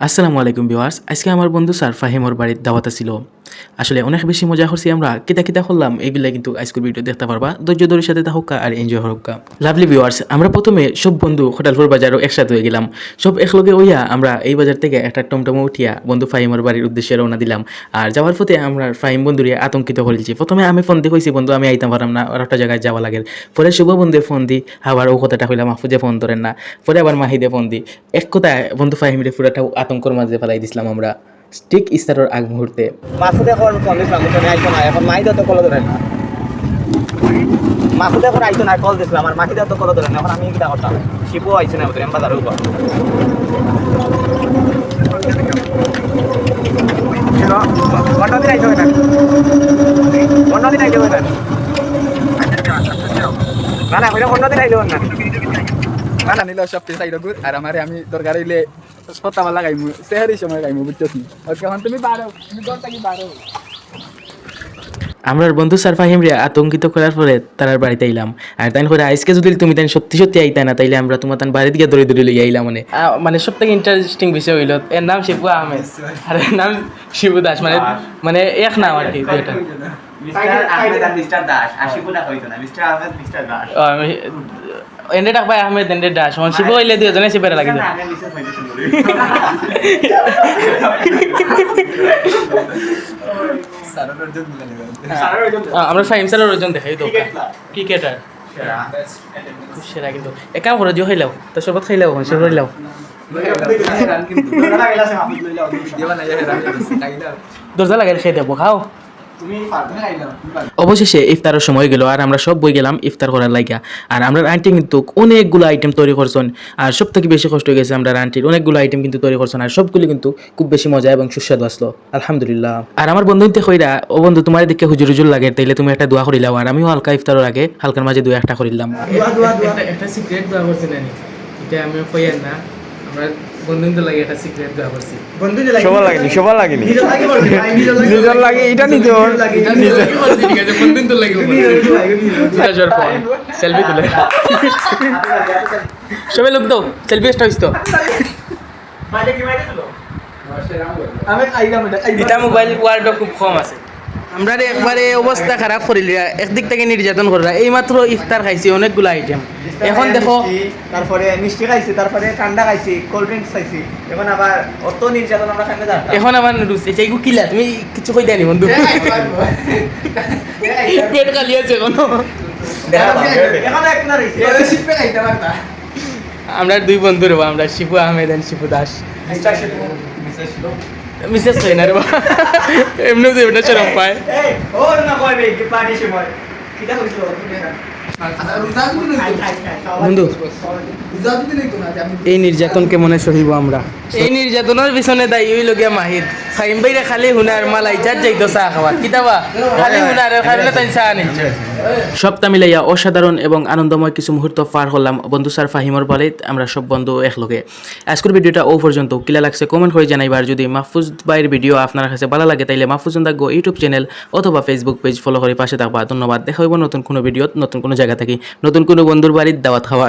আসসালামু আলাইকুম ভিউয়ার্স। আজকে আমার বন্ধু স্যার ফাহিমর বাড়ির দাওয়াত ছিল। আসলে অনেক বেশি মজা করছি আমরা। কিতা কিতা করলাম এগুলা কিন্তু আজকের ভিডিও দেখতে পারবা। ধৈর্য ধরে সাথে থাকুকা আর এনজয় হোকা। লাভলি ভিউয়ার্স, আমরা প্রথমে সব বন্ধু হোটেলপুর বাজারও একসাথে হয়ে গেলাম। সব একলগে হইয়া আমরা এই বাজার থেকে একটা টমটমে উঠিয়া বন্ধু ফাহিমর বাড়ির উদ্দেশ্যে রওনা দিলাম। আর যাওয়ার পথে আমরা ফাহিম বন্ধুরে আতঙ্কিত করেছি। প্রথমে আমি ফোন দিয়ে কইছি বন্ধু আমি আইতাম পারলাম না, আর একটা জায়গায় যাওয়া লাগে। পরে শুভ বন্ধুয়ে ফোন দি আবার ও কথাটা কইলাম মাহফুজে ফোন ধরেন না। পরে আবার মাহিদে ফোন দি। এক কথায় বন্ধু ফাহিমরে পুরাটা আতঙ্কর মাঝে ফেলাই দিছিলাম আমরা ঠিক ইস্তারের আগ মুহূর্তে। মাসুদ এখন কল দিছিলাম বুঝছেন, আইতো না। এখন মাহিদা তো কল ধরে না। মাসুদ এখন আইতো না, কল দিছিলাম আর মাহিদা তো কল ধরে না। এখন আমি কিটা করতাম? শিবু আইছে না বুঝলেন, বাজারের উপর অন্যদিন আইতে হবে না, অন্যদিন আইতে হবে না, না না ওইটা অন্যদিন আইতে হবে না। না না নিলে সব পেশাই রগুর আর আমারে আমি দরকার হইলে সত্তা লাগাইমু সেহারি সময় লাগাইমু বুঝছস নি। ওকে এখন তুমি বারো, তুমি দরটা কি বারো। আমরা বন্ধু স্যার ফাহিমরে আতঙ্কিত করার পরে তার বাড়িতে আইলাম। আর তাই করে আজকে যদি তুমি তাই সত্যি সত্যি আইতা না তাইলে আমরা তোমার তার বাড়ি দিকে দৌড়ে দৌড়ে লইয়া আইলাম। মানে সব থেকে ইন্টারেস্টিং বিষয় হইল এর নাম শিবু আহমেদ আর এর নাম শিবু দাস, মানে মানে এক নাম আর কি দুইটা। এন্ডে ডাক ভাই আহমেদ এন্ডে দাস শিবু হইলে দুজনে শিবের লাগি যায়। আমরা ফাইম স্যারের ওজন দেখাই তো ক্রিকেটার খুব সেরা। কিন্তু এক কাম করো জিও খাইলাও তো সবত খাইলাও সব খাইলাও দরজা লাগাই খেয়ে দেবো খাও। অবশেষে ইফতারের সময় গেল আর আমরা সব বই গেলাম ইফতার করার লাগিয়া। আর আমরা আন্টি কিন্তু অনেকগুলো আইটেম তৈরি করছেন। আর সব থেকে বেশি কষ্ট হয়ে গেছে আমরা আন্টির অনেকগুলো আইটেম কিন্তু তৈরি করছেন। আর সবগুলি কিন্তু খুব বেশি মজা এবং সুস্বাদু আসলো আলহামদুলিল্লাহ। আর আমার বন্ধু কইরা ও বন্ধু তোমার দেখে হুজুর হুজুর লাগে তাইলে তুমি একটা দোয়া করিলাও। আর আমিও হালকা ইফতারের আগে হালকার মাঝে দোয়া একটা করিলাম। একটা সিক্রেট দোয়া করছি না এটা আমি কইয়ার না, আমরা বন্ধুদের লাগে একটা সিক্রেট দোয়া করছি। সবার লাগেনি, সবার লাগেনি, নিজের লাগে এটা নিজের বন্ধুদের লাগে সেলফি তুলে সবাই লোক দাও সেলফি এসটা হইতো। এটা মোবাইল ওয়ার্ড খুব কম আছে। আমরা একবারে অবস্থা খারাপ করিলি, একদিক থেকে নির্যাতন করা। এই মাত্র ইফতার খাইছি অনেকগুলো আইটেম, এখন দেখো তারপরে মিষ্টি খাইছি, তারপরে ঠান্ডা খাইছি, কোল্ড ড্রিঙ্কস খাইছি। এখন আবার অত নির্যাতন আমরা খাইতে যাচ্ছি। এখন আমার রুচি চাইগু কিলা তুমি কিছু কই দেনি বন্ধু পেট খালি আছে এখনো। আমরা দুই বন্ধু রে, আমরা শিবু আহমেদ এন্ড শিবু দাস। মিসেস কই না রে এমনি যে ওটা চরম পায়। বন্ধু এই নির্যাতনকে মনে সহিব আমরা। এই নির্যাতনের পিছনে দায়ী হইল গিয়া মাহিদ। ফাইম বাইরে খালি হুনার মালাই চার যাইতো চা খাওয়া কিতাবা খালি হুনার খাইলে তাই চা নিচ্ছে। সবটা মিলাইয়া অসাধারণ এবং আনন্দময় কিছু মুহূর্ত পার হলাম বন্ধু স্যার ফাহিমর বলে। আমরা সব বন্ধু একলগে। আজকের ভিডিওটা ও পর্যন্ত কিলা লাগছে কমেন্ট করে জানাইবার। যদি মাহফুজ ভাইয়ের ভিডিও আপনার কাছে ভালো লাগে তাইলে মাহফুজ গো ইউটিউব চ্যানেল অথবা ফেসবুক পেজ ফলো করে পাশে থাকবা। ধন্যবাদ। দেখা হইব নতুন কোনো ভিডিও নতুন কোনো জায়গা থেকে নতুন কোনো বন্ধুর বাড়ির দাওয়াত খাওয়া।